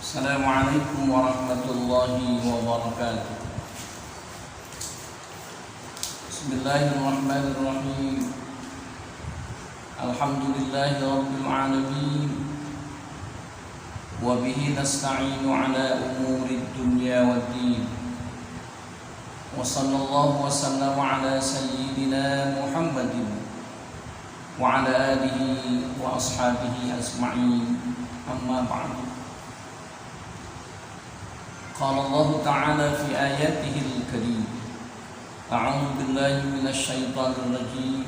Assalamualaikum warahmatullahi wabarakatuh. Bismillahirrahmanirrahim. Alhamdulillahi rabbil alamin. Wa bihi nasta'inu ala umuri dunya waddin. Wa sallallahu wa sallama ala sayyidina Muhammadin wa ala alihi wa ashabihi ajma'in. Amma ba'du. Qala Allah Ta'ala fi ayatihi al-karim. A'udzu billahi minasy syaithanir rajim.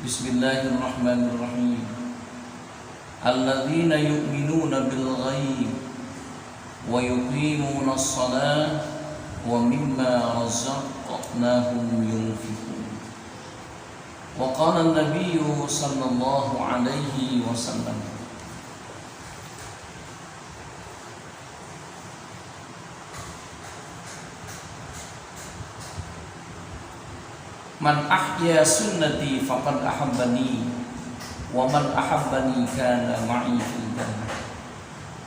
Bismillahirrahmanirrahim. Alladzina yu'minuna bil ghaib wa yuqimuna as-salata wa mimma razaqnahum yunfiqun. Wa qala an-nabiyyu sallallahu alaihi wasallam, man ahya sunnati faqad ahabbani wa man ahabbani kana ma'i fil jannah.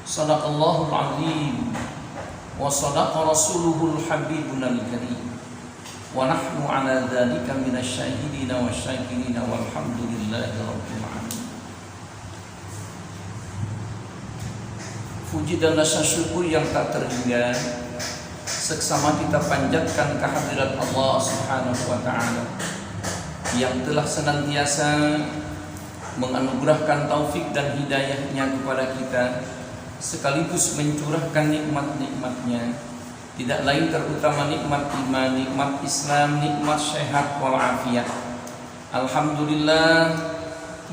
Shadaqallahul azim wa sadaqa rasuluhul habibunal karim wa nahnu ala dzalika minasy syahidina wasyakirina walhamdulillahi rabbil alamin. Puji dan rasa syukur yang tak terhingga seksama kita panjatkan kehadirat Allah Subhanahu wa Ta'ala yang telah senantiasa menganugerahkan taufik dan hidayahnya kepada kita, sekaligus mencurahkan nikmat-nikmatnya, tidak lain terutama nikmat iman, nikmat Islam, nikmat sehat walafiat. Alhamdulillah,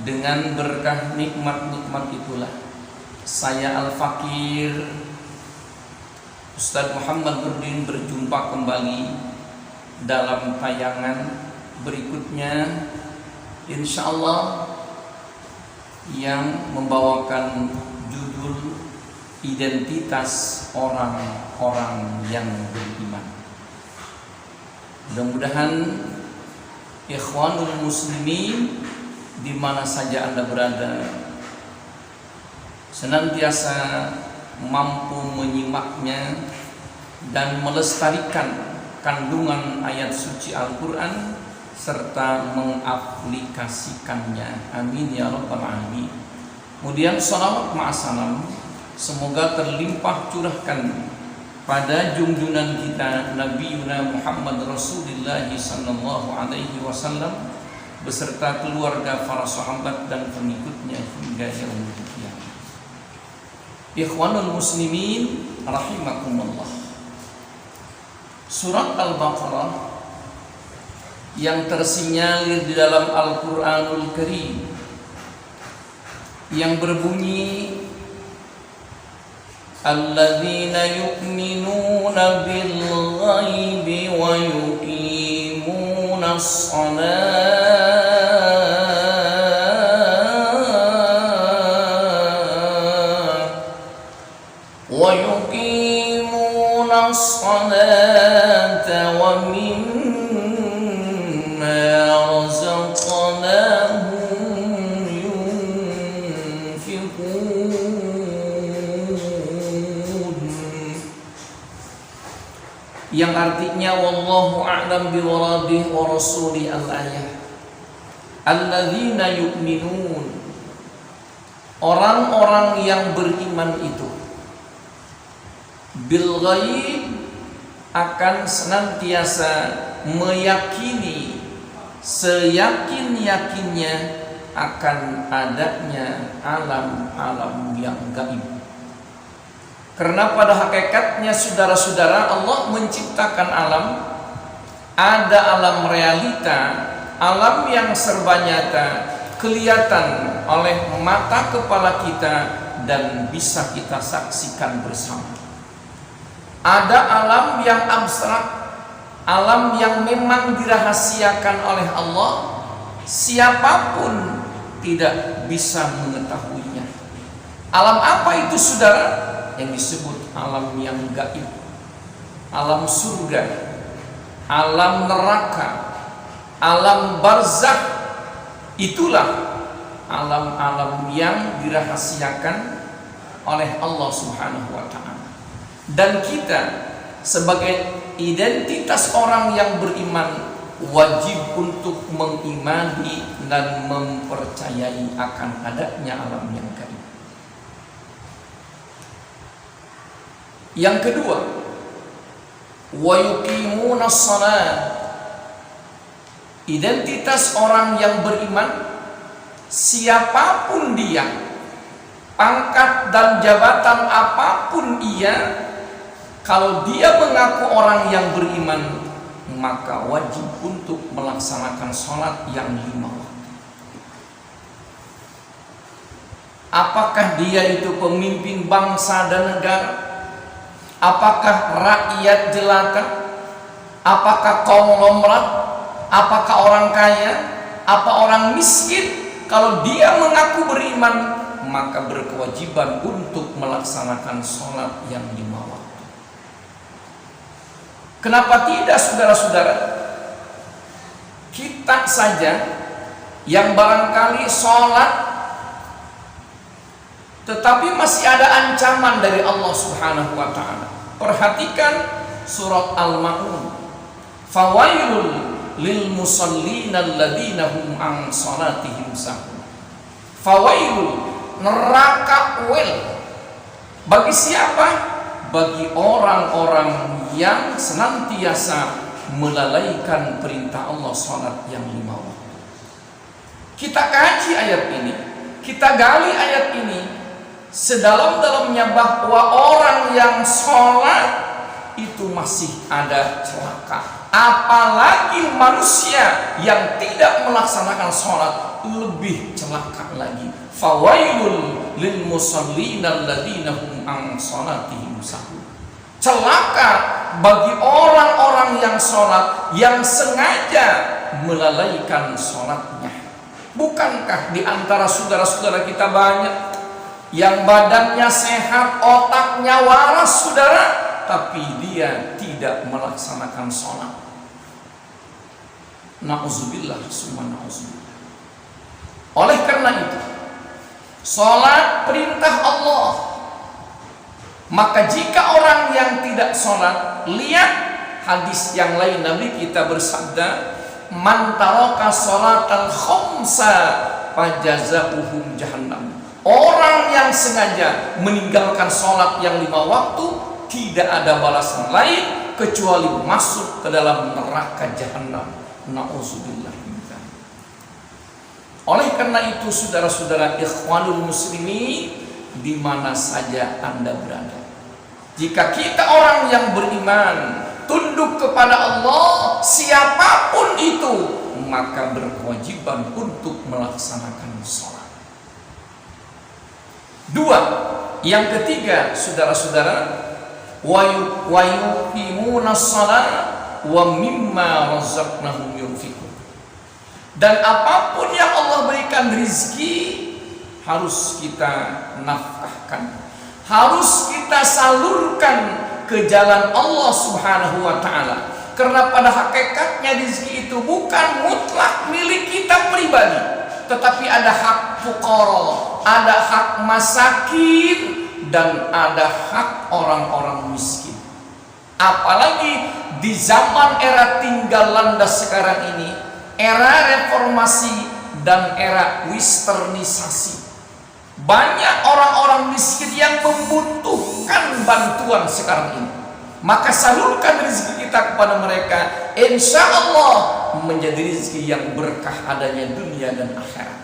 dengan berkah nikmat-nikmat itulah saya Al-Fakir Ustaz Muhammad Nurdin berjumpa kembali dalam tayangan berikutnya, insyaallah, yang membawakan judul identitas orang-orang yang beriman. Mudah-mudahan ikhwanul muslimin di mana saja Anda berada senantiasa mampu menyimaknya dan melestarikan kandungan ayat suci Al-Quran serta mengaplikasikannya. Amin ya rabbal alamin. Kemudian salawat ma'asalam semoga terlimpah curahkan pada junjungan kita Nabi Muhammad Rasulullah sallallahu alaihi wasallam beserta keluarga, para sahabat dan pengikutnya hingga yaumul qiyamah. Ikhwanul muslimin rahimakumullah. Surat Al-Baqarah yang tersinyalir di dalam Al-Qur'anul Karim yang berbunyi, alladzina yu'minuna bil ghaibi wa yuqimuna as-salata wa mimma razaqnahum yunfiqun. Yang artinya wallahu a'lam biwaradih wa rasuli al-ayah. Alladzina yu'minun, orang-orang yang beriman itu bil ghaib, akan senantiasa meyakini seyakin-yakinnya akan adanya alam-alam yang gaib. Karena pada hakikatnya saudara-saudara, Allah menciptakan alam, ada alam realita, alam yang serba nyata, kelihatan oleh mata kepala kita dan bisa kita saksikan bersama. Ada alam yang abstrak, alam yang memang dirahasiakan oleh Allah, siapapun tidak bisa mengetahuinya. Alam apa itu saudara? Yang disebut alam yang gaib, alam surga, alam neraka, alam barzakh. Itulah alam-alam yang dirahasiakan oleh Allah Subhanahu wa taala. Dan kita sebagai identitas orang yang beriman wajib untuk mengimani dan mempercayai akan adanya alam yang gaib. Yang kedua, wa yuqimunas shalah. Identitas orang yang beriman, siapapun dia, pangkat dan jabatan apapun ia, kalau dia mengaku orang yang beriman, maka wajib untuk melaksanakan sholat yang 5 waktu. Apakah dia itu pemimpin bangsa dan negara? Apakah rakyat jelata? Apakah konglomerat? Apakah orang kaya? Apa orang miskin? Kalau dia mengaku beriman, maka berkewajiban untuk melaksanakan sholat yang 5 waktu. Kenapa tidak, saudara-saudara? Kita saja yang barangkali sholat, tetapi masih ada ancaman dari Allah Subhanahu wa ta'ala. Perhatikan surat Al-Ma'un. Fawailul lil musallina alladzina hum an salatihim sahun. Fawailul, neraka wel. Bagi siapa? Bagi orang-orang yang senantiasa melalaikan perintah Allah, salat yang 5 waktu. Kita kaji ayat ini, kita gali ayat ini sedalam-dalamnya, bahwa orang yang sholat itu masih ada celaka. Apalagi manusia yang tidak melaksanakan sholat, lebih celaka lagi. Fawailul lil musallina alladzina hum an salatihim sahun. Celaka bagi orang-orang yang sholat, yang sengaja melalaikan sholatnya. Bukankah di antara saudara-saudara kita banyak yang badannya sehat, otaknya waras, saudara, tapi dia tidak melaksanakan sholat? Na'udzubillah summa na'udzubillah. Oleh karena itu, sholat perintah Allah. Maka jika orang yang tidak sholat, lihat hadis yang lain, Nabi kita bersabda, man taraka sholatal khamsa fajazaohum jahannam. Orang yang sengaja meninggalkan sholat yang 5 waktu, tidak ada balasan lain kecuali masuk ke dalam neraka jahanam. Na'udzubillah. Oleh karena itu, saudara-saudara ikhwanul muslimin, di mana saja Anda berada, jika kita orang yang beriman, tunduk kepada Allah, siapapun itu, maka berkewajiban untuk melaksanakan sholat. 2. Yang ketiga, saudara-saudara, wa yuqimunas shalah wa mimma razaqnahum yunfiqun. Dan apapun yang Allah berikan rizki, harus kita nafkahkan, harus kita salurkan ke jalan Allah Subhanahu wa ta'ala. Karena pada hakikatnya rizki itu bukan mutlak milik kita pribadi, tetapi ada hak fuqara, ada hak masakin, dan ada hak orang-orang miskin. Apalagi di zaman era tinggal landas sekarang ini, era reformasi dan era westernisasi, banyak orang-orang miskin yang membutuhkan bantuan sekarang ini. Maka salurkan rezeki kita kepada mereka, insya Allah menjadi rezeki yang berkah adanya dunia dan akhirat.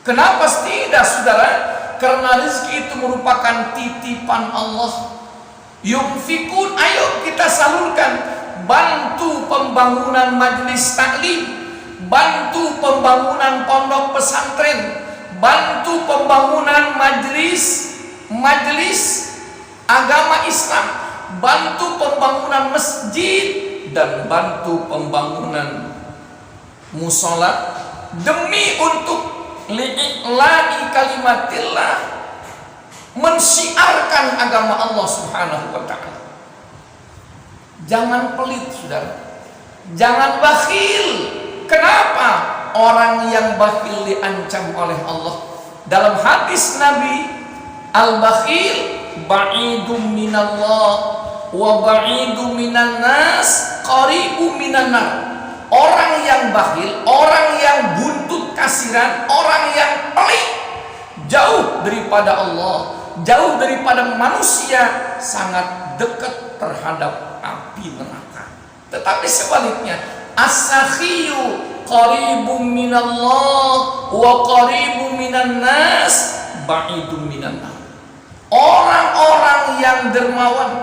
Kenapa tidak, saudara? Karena rezeki itu merupakan titipan Allah. Yunfikun, ayo kita salurkan. Bantu pembangunan majelis taklim, bantu pembangunan pondok pesantren, bantu pembangunan majelis agama Islam, bantu pembangunan masjid, dan bantu pembangunan musola, demi untuk li'i'la'i kalimatillah, mensiarkan agama Allah Subhanahu wa ta'ala. Jangan pelit, saudara, jangan bakhil. Kenapa? Orang yang bakhil diancam oleh Allah. Dalam hadis Nabi Al-bakhil ba'idum minallah wa ba'idum minan nas qaribum minan nar. Orang yang bakhil, orang yang buntut kasiran, orang yang pelit, jauh daripada Allah, jauh daripada manusia, sangat dekat terhadap api neraka. Tetapi sebaliknya, as-sakhiyu qaribum minallah wa qaribum minan nas ba'idum minan nar. Orang-orang yang dermawan,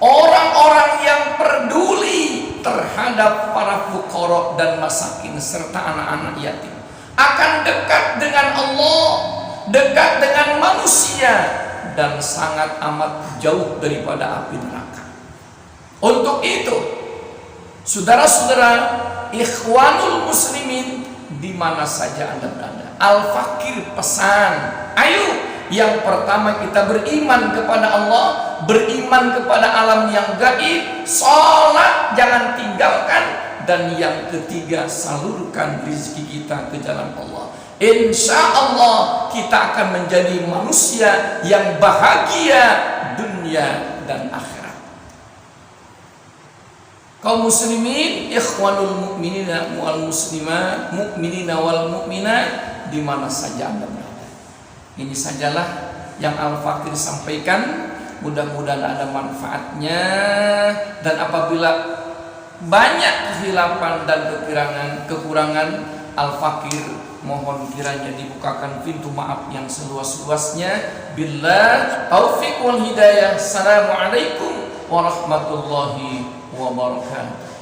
orang-orang yang peduli terhadap para fuqara dan masakin serta anak-anak yatim akan dekat dengan Allah, dekat dengan manusia, dan sangat amat jauh daripada api neraka. Untuk itu, saudara-saudara ikhwanul muslimin di mana saja Anda berada, Al-Fakir pesan, ayo, yang pertama kita beriman kepada Allah, beriman kepada alam yang gaib, sholat jangan tinggalkan, dan yang ketiga salurkan rezeki kita ke jalan Allah. Insya Allah kita akan menjadi manusia yang bahagia dunia dan akhirat. Kaum muslimin, ikhwanul mu'minina wal muslimat, mu'minina wal mu'minat di mana saja Anda berada. Ini sajalah yang Al-Fakir sampaikan. Mudah-mudahan ada manfaatnya, dan apabila banyak kehilapan dan kekurangan, Al-Fakir mohon kiranya dibukakan pintu maaf yang seluas-luasnya. Billah taufiq wal hidayah. Assalamualaikum warahmatullahi wabarakatuh.